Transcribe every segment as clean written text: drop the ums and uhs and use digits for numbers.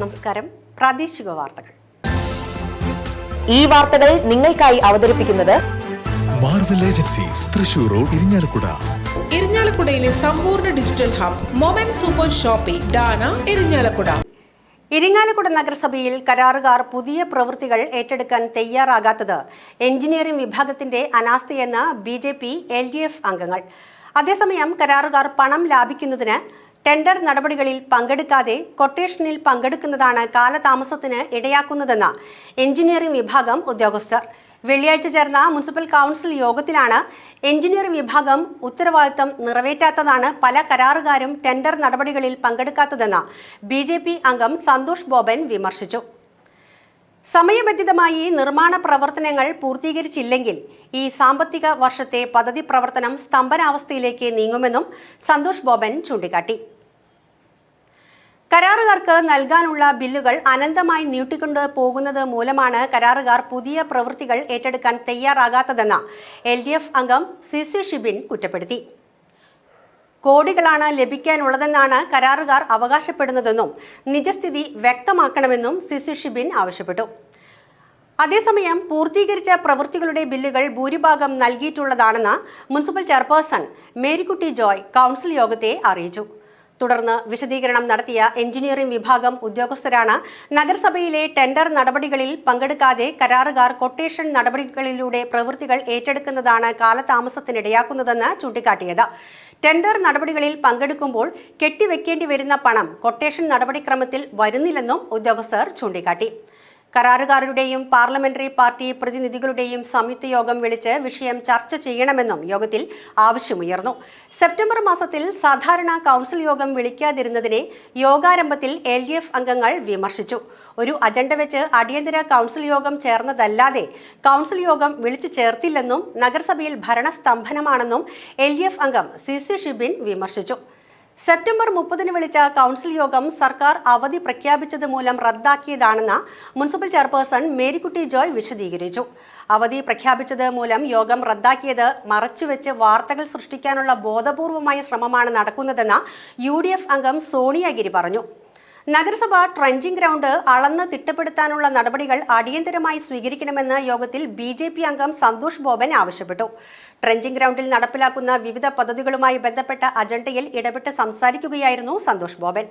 നമസ്കാരം. പ്രാദേശിക വാർത്തകൾ. ഈ വാർത്തകൾ നിങ്ങൾക്കായി അവതരിപ്പിക്കുന്നത് Marvel agencies, Thrissur road, Irinjalakuda. ഇരിഞ്ഞാലക്കുടയിലെ സമ്പൂർണ്ണ digital hub moment super shopping ഡാന ഇരിഞ്ഞാലക്കുട. ഇരിങ്ങാലക്കുട നഗരസഭയിൽ കരാറുകാർ പുതിയ പ്രവൃത്തികൾ ഏറ്റെടുക്കാൻ തയ്യാറാകാത്തത് എഞ്ചിനീയറിംഗ് വിഭാഗത്തിന്റെ അനാസ്ഥയെന്ന് BJP LDF അംഗങ്ങൾ. അതേസമയം കരാറുകാർ പണം ലാഭിക്കുന്നതിന് ടെൻഡർ നടപടികളിൽ പങ്കെടുക്കാതെ കൊട്ടേഷനിൽ പങ്കെടുക്കുന്നതാണ് കാലതാമസത്തിന് ഇടയാക്കുന്നതെന്ന് എഞ്ചിനീയറിംഗ് വിഭാഗം ഉദ്യോഗസ്ഥർ. വെള്ളിയാഴ്ച ചേർന്ന മുനിസിപ്പൽ കൗൺസിൽ യോഗത്തിലാണ് എഞ്ചിനീയറിംഗ് വിഭാഗം ഉത്തരവാദിത്തം നിറവേറ്റാത്തതാണ് പല കരാറുകാരും ടെൻഡർ നടപടികളിൽ പങ്കെടുക്കാത്തതെന്ന് BJP അംഗം സന്തോഷ് ബോബൻ വിമർശിച്ചു. സമയബന്ധിതമായി നിർമ്മാണ പ്രവർത്തനങ്ങൾ പൂർത്തീകരിച്ചില്ലെങ്കിൽ ഈ സാമ്പത്തിക വർഷത്തെ പദ്ധതി പ്രവർത്തനം സ്തംഭനാവസ്ഥയിലേക്ക് നീങ്ങുമെന്നും സന്തോഷ് ബോബൻ ചൂണ്ടിക്കാട്ടി. കരാറുകാർക്ക് നൽകാനുള്ള ബില്ലുകൾ അനന്തമായി നീട്ടിക്കൊണ്ട് പോകുന്നത് മൂലമാണ് കരാറുകാർ പുതിയ പ്രവൃത്തികൾ ഏറ്റെടുക്കാൻ തയ്യാറാകാത്തതെന്ന് LDF അംഗം CC ഷിബിൻ കുറ്റപ്പെടുത്തി. കോടികളാണ് ലഭിക്കാനുള്ളതെന്നാണ് കരാറുകാർ അവകാശപ്പെടുന്നതെന്നും നിജസ്ഥിതി വ്യക്തമാക്കണമെന്നും CC ഷിബിൻ ആവശ്യപ്പെട്ടു. അതേസമയം പൂർത്തീകരിച്ച പ്രവൃത്തികളുടെ ബില്ലുകൾ ഭൂരിഭാഗം നൽകിയിട്ടുള്ളതാണെന്ന് municipal chairperson Marykutty Joy council യോഗത്തെ അറിയിച്ചു. തുടർന്ന് വിശദീകരണം നടത്തിയ എഞ്ചിനീയറിംഗ് വിഭാഗം ഉദ്യോഗസ്ഥരാണ് നഗരസഭയിലെ ടെൻഡർ നടപടികളിൽ പങ്കെടുക്കാതെ കരാറുകാർ കൊട്ടേഷൻ നടപടികളിലൂടെ പ്രവൃത്തികൾ ഏറ്റെടുക്കുന്നതാണ് കാലതാമസത്തിനിടയാക്കുന്നതെന്ന് ചൂണ്ടിക്കാട്ടിയത്. ടെൻഡർ നടപടികളിൽ പങ്കെടുക്കുമ്പോൾ കെട്ടിവെക്കേണ്ടി വരുന്ന പണം കൊട്ടേഷൻ നടപടിക്രമത്തിൽ വരുന്നില്ലെന്നും ഉദ്യോഗസ്ഥർ ചൂണ്ടിക്കാട്ടി. കരാറുകാരുടെയും പാർലമെന്ററി പാർട്ടി പ്രതിനിധികളുടെയും സംയുക്ത യോഗം വിളിച്ച് വിഷയം ചർച്ച ചെയ്യണമെന്നും യോഗത്തിൽ ആവശ്യമുയർന്നു. സെപ്റ്റംബർ മാസത്തിൽ സാധാരണ കൗൺസിൽ യോഗം വിളിക്കാതിരുന്നതിനെ യോഗാരംഭത്തിൽ LDF അംഗങ്ങൾ വിമർശിച്ചു. ഒരു അജണ്ട വെച്ച് അടിയന്തര കൗൺസിൽ യോഗം ചേർന്നതല്ലാതെ കൗൺസിൽ യോഗം വിളിച്ചു ചേർത്തില്ലെന്നും നഗരസഭയിൽ ഭരണസ്തംഭനമാണെന്നും LDF അംഗം CC ഷിബിൻ വിമർശിച്ചു. സെപ്റ്റംബർ 30 വിളിച്ച കൗൺസിൽ യോഗം സർക്കാർ അവധി പ്രഖ്യാപിച്ചത് മൂലം റദ്ദാക്കിയതാണെന്ന് മുനിസിപ്പൽ ചെയർപേഴ്സൺ മേരിക്കുട്ടി ജോയ് വിശദീകരിച്ചു. അവധി പ്രഖ്യാപിച്ചത് മൂലം യോഗം റദ്ദാക്കിയത് മറച്ചുവെച്ച് വാർത്തകൾ സൃഷ്ടിക്കാനുള്ള ബോധപൂർവമായ ശ്രമമാണ് നടക്കുന്നതെന്ന് UDF അംഗം സോണിയഗിരി പറഞ്ഞു. നഗരസഭ ട്രഞ്ചിംഗ് ഗ്രൗണ്ട് അളന്ന് തിട്ടപ്പെടുത്താനുള്ള നടപടികൾ അടിയന്തരമായി സ്വീകരിക്കണമെന്ന് യോഗത്തിൽ BJP അംഗം സന്തോഷ് ബോബൻ ആവശ്യപ്പെട്ടു. ട്രഞ്ചിംഗ് ഗ്രൗണ്ടിൽ നടപ്പിലാക്കുന്ന വിവിധ പദ്ധതികളുമായി ബന്ധപ്പെട്ട അജണ്ടയിൽ ഇടപെട്ട് സംസാരിക്കുകയായിരുന്നു സന്തോഷ് ബോബൻ.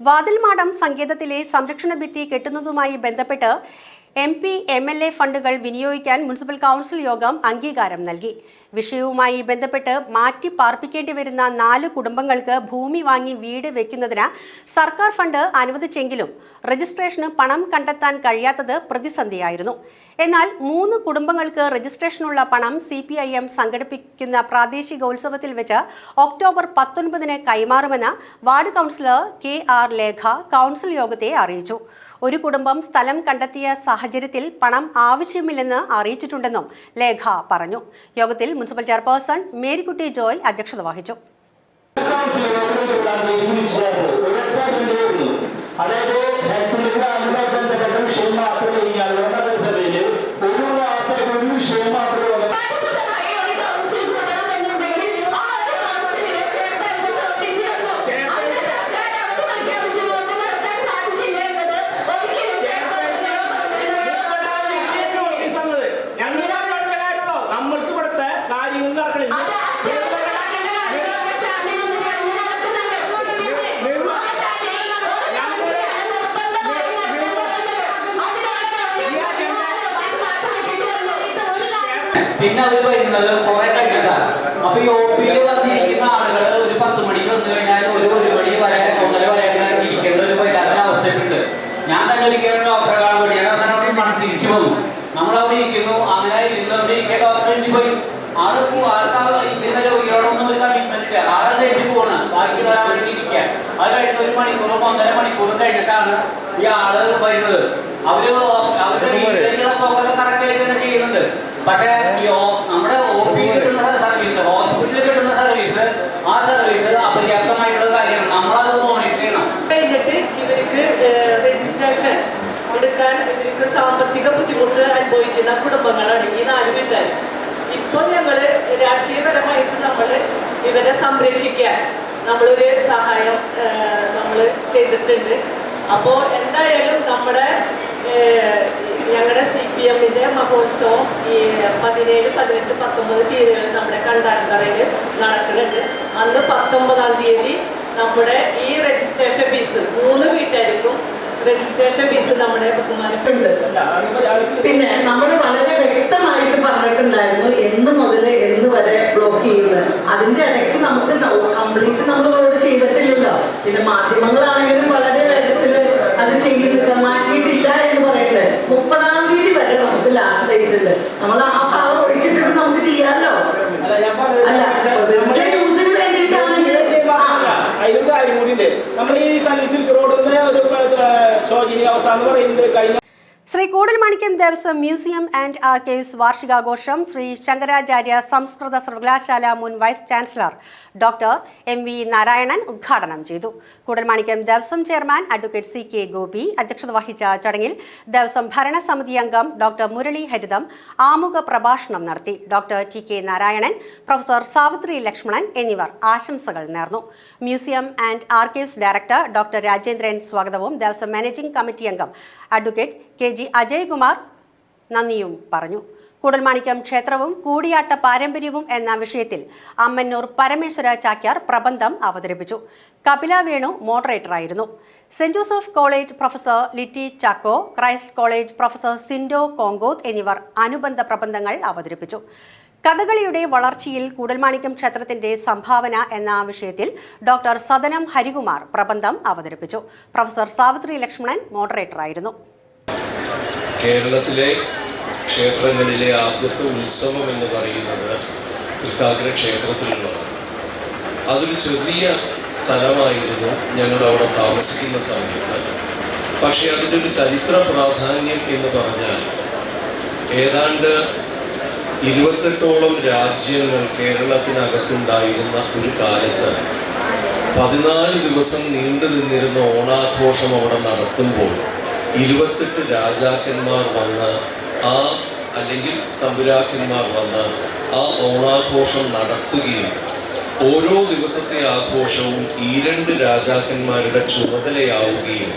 വാതിൽമാടം സങ്കേതത്തിലെ സംരക്ഷണ ഭിത്തി കെട്ടുന്നതുമായി ബന്ധപ്പെട്ട് MP MLA ഫണ്ടുകൾ വിനിയോഗിക്കാൻ മുനിസിപ്പൽ കൗൺസിൽ യോഗം അംഗീകാരം നൽകി. വിഷയവുമായി ബന്ധപ്പെട്ട് മാറ്റി പാർപ്പിക്കേണ്ടി വരുന്ന 4 കുടുംബങ്ങൾക്ക് ഭൂമി വാങ്ങി വീട് വെക്കുന്നതിന് സർക്കാർ ഫണ്ട് അനുവദിച്ചെങ്കിലും രജിസ്ട്രേഷന് പണം കണ്ടെത്താൻ കഴിയാത്തത് പ്രതിസന്ധിയായിരുന്നു. എന്നാൽ 3 കുടുംബങ്ങൾക്ക് രജിസ്ട്രേഷനുള്ള പണം CPIM സംഘടിപ്പിക്കുന്ന പ്രാദേശികോത്സവത്തിൽ വെച്ച് ഒക്ടോബർ 19 കൈമാറുമെന്ന് ward councillor KR Lekha council യോഗത്തെ അറിയിച്ചു. ഒരു കുടുംബം സ്ഥലം കണ്ടെത്തിയ സാഹചര്യത്തിൽ പണം ആവശ്യമില്ലെന്ന് അറിയിച്ചിട്ടുണ്ടെന്നും ലേഖ പറഞ്ഞു. യോഗത്തിൽ മുനിസിപ്പൽ ചെയർപേഴ്സൺ മേരിക്കുട്ടി ജോയ് അധ്യക്ഷത വഹിച്ചു. പിന്നെ അവർ വരുന്നത് കുറെ കഴിഞ്ഞിട്ടാണ്. അപ്പൊ ഈ OP-യിൽ വന്നിരിക്കുന്ന ആളുകൾ ഒരു 10 മണിക്ക് വന്നു കഴിഞ്ഞാൽ ഒരു മണി വരെ 1:30 വരെ ഇരിക്കേണ്ട ഒരു വൈകാത്ത അവസ്ഥയുണ്ട്. ഞാൻ തന്നെ ഒരിക്കലും ഡോക്ടറെ കാണാൻ വേണ്ടി ഞാൻ തിരിച്ചു വന്നു. നമ്മളവിടെ ഇരിക്കുന്നു, അങ്ങനെ ഇരുന്നവിടെ ഇരിക്കാൻ ഡോക്ടറെ പോയി ആൾക്ക് ഇരിക്കുന്ന രോഗികളോടൊന്നും ഒരു കമ്മിറ്റ്മെന്റ് ഇല്ല. ആളെ കഴിഞ്ഞ് പോകണം, ബാക്കിയുള്ള ഒരാളെ ഇരിക്കാൻ. അത് കഴിഞ്ഞ് 1 മണിക്കൂറും 1.5 മണിക്കൂറും കഴിഞ്ഞിട്ടാണ് ഈ ആള് വരുന്നത്. അവരുടെ വീട്ടിലേക്കുള്ള കറക്റ്റ് ആയിട്ട് തന്നെ ചെയ്യുന്നുണ്ട്. പക്ഷേ നമ്മുടെ OP-യിൽ കിട്ടുന്ന സർവീസ്, ഹോസ്പിറ്റലിൽ കിട്ടുന്ന സർവീസ്, ആ സർവീസ് അപര്യാപ്തമായിട്ടുള്ള കാര്യമാണ്. നമ്മളത് മോണിറ്റർ ചെയ്യണം. കഴിഞ്ഞിട്ട് ഇവർക്ക് രജിസ്ട്രേഷൻ എടുക്കാൻ ഇവർക്ക് സാമ്പത്തിക ബുദ്ധിമുട്ട് അനുഭവിക്കുന്ന കുടുംബങ്ങളാണ് ഈ 4 വീട്ടുകാർ. ഇപ്പോൾ ഞങ്ങള് രാഷ്ട്രീയപരമായിട്ട് ഇവരെ സംരക്ഷിക്കാൻ നമ്മളൊരു സഹായം നമ്മൾ ചെയ്തിട്ടുണ്ട്. അപ്പോൾ എന്തായാലും നമ്മുടെ ഞങ്ങളുടെ CPM-ന്റെ മഹോത്സവം ഈ 17, 18, 19 തീയതികളിൽ നമ്മുടെ കണ്ടാനക്കരയിൽ നടക്കുന്നുണ്ട്. അന്ന് 19-ാം തീയതി നമ്മുടെ ഈ രജിസ്ട്രേഷൻ ഫീസ് 3 വീട്ടുകാർക്കും രജിസ്ട്രേഷൻ ഫീസ് നമ്മുടെ ബഹുമാനപ്പെട്ടുണ്ട്. പിന്നെ നമ്മൾ വളരെ വ്യക്തമായിട്ട് പറഞ്ഞിട്ടുണ്ടായിരുന്നു എന്ന് മുതൽ എന്ന് വരെ ബ്ലോക്ക് ചെയ്യുന്നത്. അതിന്റെ ഇടയ്ക്ക് നമുക്ക് കംപ്ലീറ്റ് നമ്മളോട് ചെയ്തിട്ടില്ലല്ലോ. പിന്നെ മാധ്യമങ്ങളാണെങ്കിലും വളരെ വേഗത്തിൽ അത് ചെയ്യുന്നില്ല, മാറ്റിയിട്ടില്ല എന്ന് പറയുന്നത്. 30-ാം തീയതി വരെ നമുക്ക് ലാസ്റ്റ് ഡേറ്റ് ഉണ്ട്. നമ്മൾ ആ പവർ ഒഴിച്ചിട്ട് നമുക്ക് ചെയ്യാമല്ലോ. അല്ല, യൂസിന് വേണ്ടിയിട്ടാണെങ്കിൽ അതിലൊരു കാര്യം കൂടി ഉണ്ട്. നമ്മൾ ഈ സിൽക്ക് റോഡിന്റെ ഒരു ശോചനീയാവസ്ഥ എന്ന് പറയുന്നത് കഴിഞ്ഞ Shri Koodalmanikyam Devaswom museum and archives വാർഷികാഘോഷം ശ്രീ ശങ്കരാചാര്യ സംസ്കൃത സർവകലാശാല മുൻ vice chancellor doctor MV Narayanan ഉദ്ഘാടനം ചെയ്തു. Koodalmanikyam Devaswom chairman advocate CK Gopi അധ്യക്ഷത വഹിച്ച ചടങ്ങിൽ ദേവസ്വം ഭരണസമിതി അംഗം ഡോക്ടർ മുരളി ഹരിതം ആമുഖ പ്രഭാഷണം നടത്തി. Doctor TK Narayanan, professor Savitri Lakshmanan എന്നിവർ ആശംസകൾ നേർന്നു. Museum and archives director doctor Rajendran സ്വാഗതവും ദേവസ്വം മാനേജിംഗ് കമ്മിറ്റി അംഗം അഡ്വക്കേറ്റ് KG അജയ്കുമാർ നന്ദിയും പറഞ്ഞു. കൂടൽമാണിക്യം ക്ഷേത്രവും കൂടിയാട്ട പാരമ്പര്യവും എന്ന വിഷയത്തിൽ അമ്മന്നൂർ പരമേശ്വര ചാക്യാർ പ്രബന്ധം അവതരിപ്പിച്ചു. കപില വേണു മോഡറേറ്ററായിരുന്നു. Saint Joseph college professor Litty Chacko, Christ college professor Sindo Konkoth എന്നിവർ അനുബന്ധ പ്രബന്ധങ്ങൾ അവതരിപ്പിച്ചു. കഥകളിയുടെ വളർച്ചയിൽ കൂടൽമാണിക്യം ക്ഷേത്രത്തിന്റെ സംഭാവന എന്ന വിഷയത്തിൽ ഡോക്ടർ സദനം ഹരികുമാർ പ്രബന്ധം അവതരിപ്പിച്ചു. പ്രൊഫസർ സാവിത്രി ലക്ഷ്മണൻ മോഡറേറ്ററായിരുന്നു. കേരളത്തിലെ ക്ഷേത്രങ്ങളിലെ ആദ്യത്തെ ഉത്സവം എന്ന് പറയുന്നത് തൃക്കാക്കര ക്ഷേത്രത്തിലുള്ളതാണ്. അതൊരു ചെറിയ സ്ഥലമായിരുന്നു ഞങ്ങൾ അവിടെ താമസിക്കുന്ന സമയത്ത്. പക്ഷേ അതിൻ്റെ ഒരു ചരിത്ര പ്രാധാന്യം എന്ന് പറഞ്ഞാൽ ഏതാണ്ട് 28ഓളം രാജ്യങ്ങൾ കേരളത്തിനകത്തുണ്ടായിരുന്ന ഒരു കാലത്ത് 14 ദിവസം നീണ്ടു നിന്നിരുന്ന ഓണാഘോഷം അവിടെ നടത്തുമ്പോൾ 28 രാജാക്കന്മാർ വന്ന് അല്ലെങ്കിൽ തമ്പുരാക്കന്മാർ വന്ന് ആ ഓണാഘോഷം നടത്തുകയും ഓരോ ദിവസത്തെ ആഘോഷവും ഈ 2 രാജാക്കന്മാരുടെ ചുമതലയാവുകയും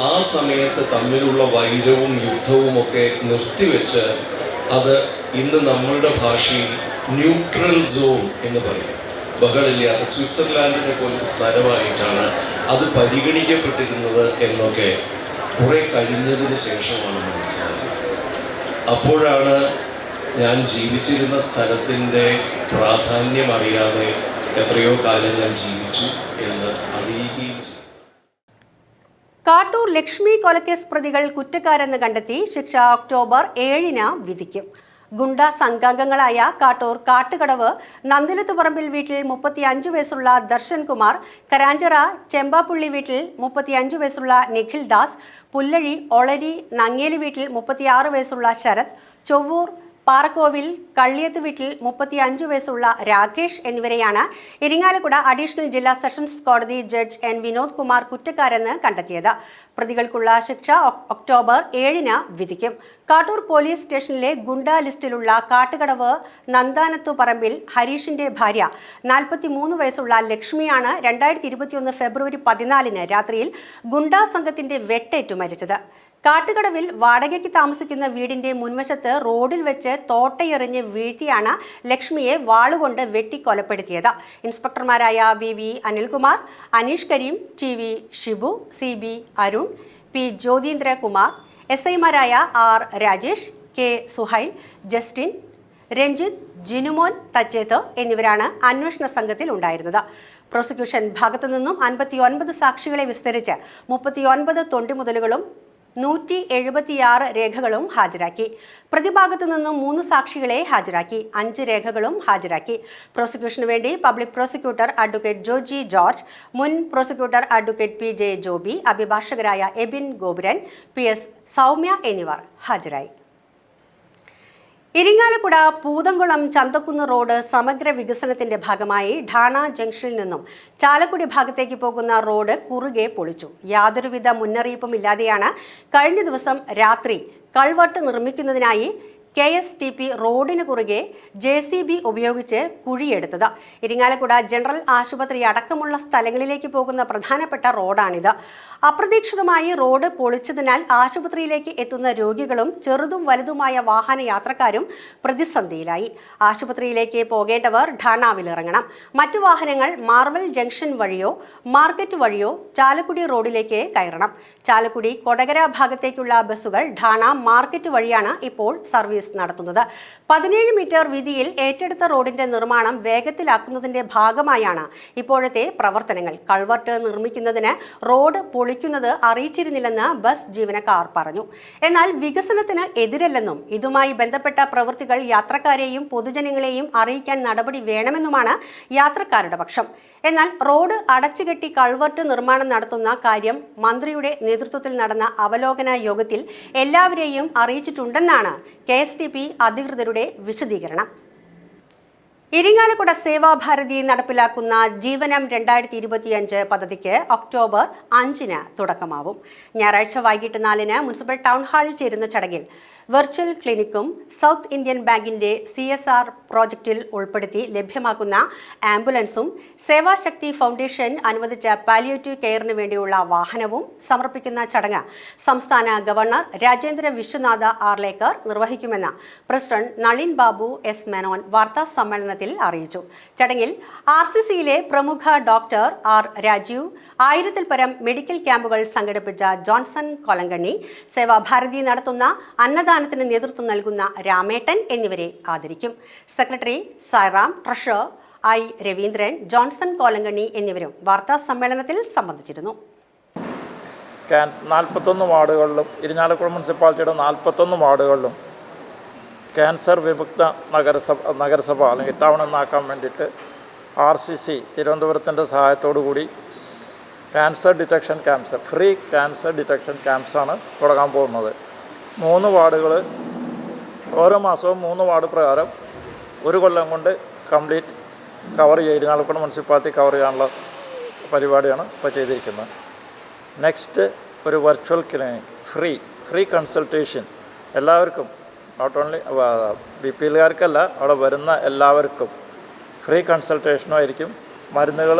ആ സമയത്ത് തമ്മിലുള്ള വൈരവും യുദ്ധവുമൊക്കെ നിർത്തിവെച്ച് അത് ഇന്ന് നമ്മളുടെ ഭാഷയിൽ ന്യൂട്രൽ സോൺ എന്ന് പറയും. ബഹളില്ലാത്ത സ്വിറ്റ്സർലാൻഡിനെ പോലൊരു സ്ഥലമായിട്ടാണ് അത് പരിഗണിക്കപ്പെട്ടിരുന്നത് എന്നൊക്കെ കുറെ കഴിഞ്ഞതിന് ശേഷമാണ് മനസ്സിലായത്. അപ്പോഴാണ് ഞാൻ ജീവിച്ചിരുന്ന സ്ഥലത്തിൻ്റെ പ്രാധാന്യം അറിയാതെ എത്രയോ കാലം ഞാൻ ജീവിച്ചു എന്ന് അറിയുകയും ചെയ്തു. കാട്ടൂർ ലക്ഷ്മി കൊലക്കേസ് പ്രതികൾ കുറ്റക്കാരെന്ന് കണ്ടെത്തി ശിക്ഷ ഒക്ടോബർ 7-ന് വിധിക്കും. ഗുണ്ട സംഘാംഗങ്ങളായ കാട്ടൂർ കാട്ടുകടവ് നന്ദിലത്തുപറമ്പിൽ വീട്ടിൽ 35 വയസ്സുള്ള ദർശൻ കുമാർ, കരാഞ്ചിറ ചെമ്പാപ്പുള്ളി വീട്ടിൽ 35 വയസ്സുള്ള നിഖിൽ ദാസ്, പുല്ലഴി ഒളരി നങ്ങേലി വീട്ടിൽ 36 വയസ്സുള്ള ശരത്, ചൊവ്വൂർ പാറക്കോവിൽ കള്ളിയത്ത് വീട്ടിൽ 35 വയസ്സുള്ള രാകേഷ് എന്നിവരെയാണ് ഇരിങ്ങാലക്കുട അഡീഷണൽ ജില്ലാ സെഷൻസ് കോടതി ജഡ്ജ് N വിനോദ് കുമാർ കുറ്റക്കാരെന്ന് കണ്ടെത്തിയത്. പ്രതികൾക്കുള്ള ശിക്ഷ ഒക്ടോബർ 7-ന് വിധിക്കും. കാട്ടൂർ പോലീസ് സ്റ്റേഷനിലെ ഗുണ്ടാ ലിസ്റ്റിലുള്ള കാട്ടുകടവ് നന്ദാനത്തു പറമ്പിൽ ഹരീഷിന്റെ ഭാര്യ 43 വയസ്സുള്ള ലക്ഷ്മിയാണ് 2021 ഫെബ്രുവരി 14-ന് രാത്രിയിൽ ഗുണ്ടാ സംഘത്തിന്റെ വെട്ടേറ്റു മരിച്ചത്. കാട്ടുകടവിൽ വാടകയ്ക്ക് താമസിക്കുന്ന വീടിന്റെ മുൻവശത്ത് റോഡിൽ വെച്ച് തോട്ടയെറിഞ്ഞ് വീഴ്ത്തിയാണ് ലക്ഷ്മിയെ വാളുകൊണ്ട് വെട്ടിക്കൊലപ്പെടുത്തിയത്. ഇൻസ്പെക്ടർമാരായ VV Anilkumar, Aneesh Kareem, TV Shibu, CB Arun, P Jyothindrakumar, SI-മാരായ R Rajesh, K Suhail, Justin, Ranjith, Jinumon Thachethu എന്നിവരാണ് അന്വേഷണ സംഘത്തിൽ ഉണ്ടായിരുന്നത്. പ്രോസിക്യൂഷൻ ഭാഗത്തു നിന്നും 59 സാക്ഷികളെ വിസ്തരിച്ച് 39 തൊണ്ടിമുതലുകളും 176 രേഖകളും ഹാജരാക്കി. പ്രതിഭാഗത്തു നിന്നും 3 സാക്ഷികളെ ഹാജരാക്കി, 5 രേഖകളും ഹാജരാക്കി. പ്രോസിക്യൂഷനു വേണ്ടി public prosecutor advocate Joji George, മുൻ പ്രോസിക്യൂട്ടർ അഡ്വക്കേറ്റ് PJ ജോബി, അഭിഭാഷകരായ എബിൻ ഗോപുരൻ, PS സൗമ്യ എന്നിവർ ഹാജരായി. ഇരിങ്ങാലക്കുട പൂതംകുളം ചന്തക്കുന്ന് റോഡ് സമഗ്ര വികസനത്തിന്റെ ഭാഗമായി ഠാണ ജംഗ്ഷനിൽ നിന്നും ചാലക്കുടി ഭാഗത്തേക്ക് പോകുന്ന റോഡ് കുറുകെ പൊളിച്ചു. യാതൊരുവിധ മുന്നറിയിപ്പും ഇല്ലാതെയാണ് കഴിഞ്ഞ ദിവസം രാത്രി കൾവർട്ട് നിർമ്മിക്കുന്നതിനായി KSTP റോഡിന് കുറുകെ JCB ഉപയോഗിച്ച് കുഴിയെടുത്തത്. ഇരിങ്ങാലക്കുട ജനറൽ ആശുപത്രി അടക്കമുള്ള സ്ഥലങ്ങളിലേക്ക് പോകുന്ന പ്രധാനപ്പെട്ട റോഡാണിത്. അപ്രതീക്ഷിതമായി റോഡ് പൊളിച്ചതിനാൽ ആശുപത്രിയിലേക്ക് എത്തുന്ന രോഗികളും ചെറുതും വലുതുമായ വാഹന യാത്രക്കാരും പ്രതിസന്ധിയിലായി. ആശുപത്രിയിലേക്ക് പോകേണ്ടവർ ഠാണാവിലിറങ്ങണം. മറ്റു വാഹനങ്ങൾ മാർവൽ ജംഗ്ഷൻ വഴിയോ മാർക്കറ്റ് വഴിയോ ചാലക്കുടി റോഡിലേക്ക് കയറണം. ചാലക്കുടി കൊടകര ഭാഗത്തേക്കുള്ള ബസ്സുകൾ ഠാണ മാർക്കറ്റ് വഴിയാണ് ഇപ്പോൾ സർവീസ് നടത്തുന്നത്. 17 മീറ്റർ വീതിയിൽ ഏറ്റെടുത്ത റോഡിന്റെ നിർമ്മാണം വേഗത്തിലാക്കുന്നതിന്റെ ഭാഗമായാണ് ഇപ്പോഴത്തെ പ്രവർത്തനങ്ങൾ. കൾവർട്ട് നിർമ്മിക്കുന്നതിന് റോഡ് പൊളിക്കുന്നത് അറിയിച്ചിരുന്നില്ലെന്ന് ബസ് ജീവനക്കാർ പറഞ്ഞു. എന്നാൽ വികസനത്തിന് എതിരല്ലെന്നും ഇതുമായി ബന്ധപ്പെട്ട പ്രവൃത്തികൾ യാത്രക്കാരെയും പൊതുജനങ്ങളെയും അറിയിക്കാൻ നടപടി വേണമെന്നുമാണ് യാത്രക്കാരുടെ പക്ഷം. എന്നാൽ റോഡ് അടച്ചുകെട്ടി കൾവർട്ട് നിർമ്മാണം നടത്തുന്ന കാര്യം മന്ത്രിയുടെ നേതൃത്വത്തിൽ നടന്ന അവലോകന യോഗത്തിൽ എല്ലാവരെയും അറിയിച്ചിട്ടുണ്ടെന്നാണ് KSTP അധികൃതരുടെ വിശദീകരണം. ഇരിങ്ങാലക്കുട സേവാഭാരതി നടപ്പിലാക്കുന്ന ജീവനം 2025 പദ്ധതിക്ക് ഒക്ടോബർ 5-ന് തുടക്കമാവും. ഞായറാഴ്ച വൈകിട്ട് 4-ന് മുനിസിപ്പൽ ടൗൺ ഹാളിൽ ചേരുന്ന ചടങ്ങിൽ വെർച്വൽ ക്ലിനിക്കും സൗത്ത് ഇന്ത്യൻ ബാങ്കിന്റെ CSR പ്രോജക്റ്റിൽ ഉൾപ്പെടുത്തി ലഭ്യമാക്കുന്ന ആംബുലൻസും സേവാശക്തി ഫൗണ്ടേഷൻ അനുവദിച്ച പാലിയേറ്റീവ് കെയറിന് വേണ്ടിയുള്ള വാഹനവും സമർപ്പിക്കുന്ന ചടങ്ങ് സംസ്ഥാന ഗവർണർ രാജേന്ദ്ര വിശ്വനാഥ് ആർലേക്കർ നിർവഹിക്കുമെന്ന് പ്രസിഡന്റ് നളിൻ ബാബു S. മേനോൻ വാർത്താ സമ്മേളനത്തിൽ അറിയിച്ചു. ചടങ്ങിൽ RCCയിലെ പ്രമുഖ ഡോക്ടർ R. രാജീവ്, 1000-ൽ പരം മെഡിക്കൽ ക്യാമ്പുകൾ സംഘടിപ്പിച്ച ജോൺസൺ കൊലങ്കണ്ണി, സേവാഭാരതി നടത്തുന്ന അന്നദാനത്തിന് നേതൃത്വം നൽകുന്ന രാമേട്ടൻ എന്നിവരെ ആദരിക്കും. Secretary Sairam, treasurer I. Raveendran, Johnson Kolankanni എന്നിവരും വാർത്താ സമ്മേളനത്തിൽ സംബന്ധിച്ചിരുന്നു. 41 വാർഡുകളിലും ഇരിങ്ങാലക്കുട മുനിസിപ്പാലിറ്റിയുടെ 41 വാർഡുകളിലും ക്യാൻസർ വിമുക്ത നഗരസഭ അല്ലെങ്കിൽ ടൗൺ എന്നാക്കാൻ വേണ്ടിയിട്ട് RCC തിരുവനന്തപുരത്തിൻ്റെ സഹായത്തോടു കൂടി cancer detection camps, free cancer detection ക്യാമ്പ്സാണ് തുടങ്ങാൻ പോകുന്നത്. 3 വാർഡുകൾ, ഓരോ മാസവും 3 വാർഡ് പ്രകാരം 1 കൊല്ലം കൊണ്ട് കംപ്ലീറ്റ് കവർ ചെയ്യുക, ഇരിങ്ങാലക്കുട മുനിസിപ്പാലിറ്റി കവർ ചെയ്യാനുള്ള പരിപാടിയാണ് ഇപ്പോൾ ചെയ്തിരിക്കുന്നത്. നെക്സ്റ്റ് ഒരു വെർച്വൽ ക്ലിനിക്, ഫ്രീ കൺസൾട്ടേഷൻ എല്ലാവർക്കും, നോട്ട് ഓൺലി BPLകാർക്കല്ല, അവിടെ വരുന്ന എല്ലാവർക്കും ഫ്രീ കൺസൾട്ടേഷനുമായിരിക്കും. മരുന്നുകൾ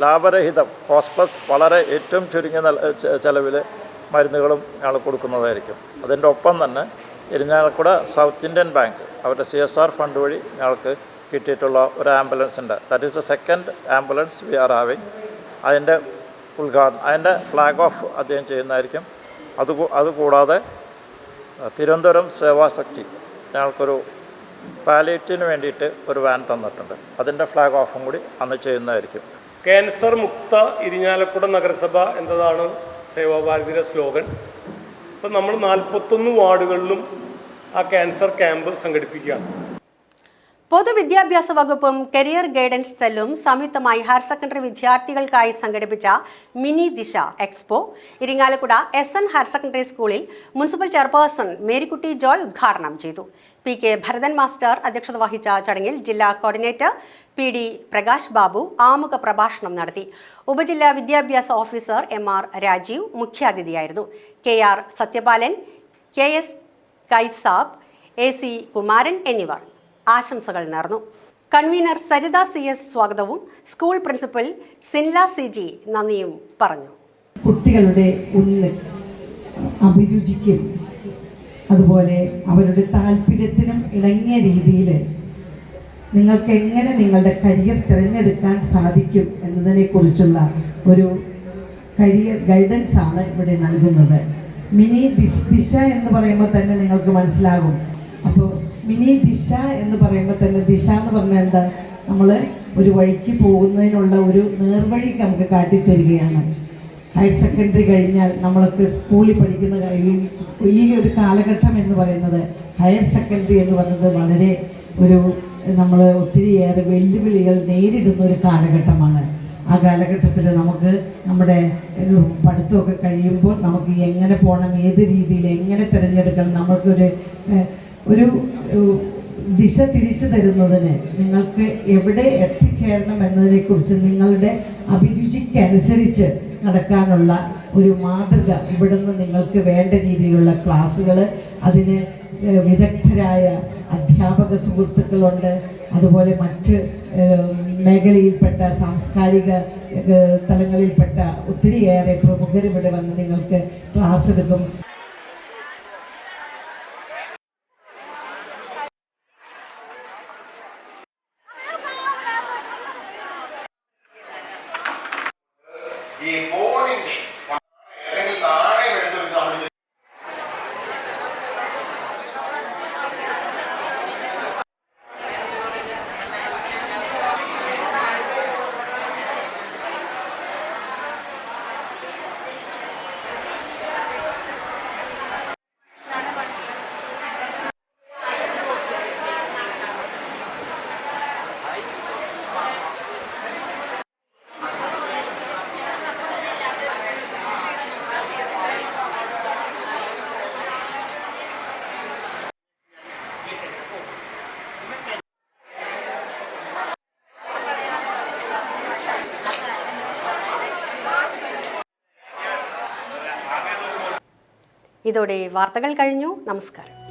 ലാഭരഹിതം, കോസ്റ്റ് വളരെ ഏറ്റവും ചുരുങ്ങിയ ചിലവിൽ മരുന്നുകളും ഞങ്ങൾ കൊടുക്കുന്നതായിരിക്കും. അതിൻ്റെ ഒപ്പം തന്നെ ഇരിങ്ങാലക്കുട സൗത്ത് ഇന്ത്യൻ ബാങ്ക് അവരുടെ CSR ഫണ്ട് വഴി ഞങ്ങൾക്ക് കിട്ടിയിട്ടുള്ള ഒരു ആംബുലൻസ് ഉണ്ട്. That is the second ambulance we are having. അതിൻ്റെ ഉദ്ഘാടനം, അതിൻ്റെ ഫ്ലാഗ് ഓഫ് അദ്ദേഹം ചെയ്യുന്നതായിരിക്കും. അതുകൂടാതെ തിരുവനന്തപുരം സേവാശക്തി ഞങ്ങൾക്കൊരു പാലിയേറ്റീവിന് വേണ്ടിയിട്ട് ഒരു വാൻ തന്നിട്ടുണ്ട്. അതിൻ്റെ ഫ്ലാഗ് ഓഫും കൂടി അന്ന് ചെയ്യുന്നതായിരിക്കും. ക്യാൻസർ മുക്ത ഇരിങ്ങാലക്കുട നഗരസഭ എന്നതാണ് സേവാഭാരതിയുടെ സ്ലോഗൻ. ഇപ്പം നമ്മൾ 41 വാർഡുകളിലും ആ ക്യാൻസർ ക്യാമ്പ് സംഘടിപ്പിക്കുകയാണ്. പൊതുവിദ്യാഭ്യാസ വകുപ്പും കരിയർ ഗൈഡൻസ് സെല്ലും സംയുക്തമായി ഹയർ സെക്കൻഡറി വിദ്യാർത്ഥികൾക്കായി സംഘടിപ്പിച്ച മിനി ദിശ expo Irinjalakuda SN higher secondary സ്കൂളിൽ മുനിസിപ്പൽ ചെയർപേഴ്സൺ മേരിക്കുട്ടി ജോയ് ഉദ്ഘാടനം ചെയ്തു. PK ഭരതൻ മാസ്റ്റർ അധ്യക്ഷത വഹിച്ച ചടങ്ങിൽ ജില്ലാ കോർഡിനേറ്റർ PD പ്രകാശ് ബാബു ആമുഖ പ്രഭാഷണം നടത്തി. ഉപജില്ലാ വിദ്യാഭ്യാസ ഓഫീസർ MR രാജീവ് മുഖ്യാതിഥിയായിരുന്നു. KR Sathyapalan, KS Kaisab, AC Kumaran എന്നിവർ ആശംസകൾ നേർന്നു. കൺവീനർ സരിത CS സ്വാഗതവും സ്കൂൾ പ്രിൻസിപ്പൽ സിൻല CG നന്ദിയും പറഞ്ഞു. കുട്ടികളുടെ ഉള്ളിൽ അഭിരുചിക്കും അതുപോലെ അവരുടെ താല്പര്യത്തിനും ഇണങ്ങിയ രീതിയിൽ നിങ്ങൾക്ക് എങ്ങനെ നിങ്ങളുടെ കരിയർ തിരഞ്ഞെടുക്കാൻ സാധിക്കും എന്നതിനെക്കുറിച്ചുള്ള ഒരു കരിയർ ഗൈഡൻസ് ആണ് ഇവിടെ നൽകുന്നത്. മിനി ദിശ എന്ന് പറയുമ്പോൾ തന്നെ നിങ്ങൾക്ക് മനസ്സിലാകും. അപ്പോൾ മിനി ദിശ എന്ന് പറയുമ്പോൾ തന്നെ ദിശ എന്ന് പറഞ്ഞാൽ എന്താ, നമ്മൾ ഒരു വഴിക്ക് പോകുന്നതിനുള്ള ഒരു നേർവഴി നമുക്ക് കാട്ടിത്തരികയാണ്. ഹയർ സെക്കൻഡറി കഴിഞ്ഞാൽ നമ്മളൊക്കെ സ്കൂളിൽ പഠിക്കുന്ന ഈ ഒരു കാലഘട്ടം എന്ന് പറയുന്നത്, ഹയർ സെക്കൻഡറി എന്ന് പറയുന്നത് വളരെ ഒരു നമ്മൾ ഒത്തിരിയേറെ വെല്ലുവിളികൾ നേരിടുന്ന ഒരു കാലഘട്ടമാണ്. ആ കാലഘട്ടത്തിൽ നമുക്ക് നമ്മുടെ പഠിത്തമൊക്കെ കഴിയുമ്പോൾ നമുക്ക് എങ്ങനെ പോകണം, ഏത് രീതിയിൽ എങ്ങനെ തിരഞ്ഞെടുക്കണം, നമുക്കൊരു ദിശ തിരിച്ചു തരുന്നതിന് നിങ്ങൾക്ക് എവിടെ എത്തിച്ചേരണം എന്നതിനെക്കുറിച്ച് നിങ്ങളുടെ അഭിരുചിക്കനുസരിച്ച് നടക്കാനുള്ള ഒരു മാതൃക ഇവിടുന്ന് നിങ്ങൾക്ക് വേണ്ട രീതിയിലുള്ള ക്ലാസ്സുകൾ അതിന് വിദഗ്ധരായ അധ്യാപക സുഹൃത്തുക്കളുണ്ട്. അതുപോലെ മറ്റ് മേഖലയിൽപ്പെട്ട സാംസ്കാരിക തലങ്ങളിൽപ്പെട്ട ഒത്തിരിയേറെ പ്രമുഖർ ഇവിടെ വന്ന് നിങ്ങൾക്ക് ക്ലാസ് എടുക്കും. ഇതോടെ വാർത്തകൾ കഴിഞ്ഞു. നമസ്കാരം.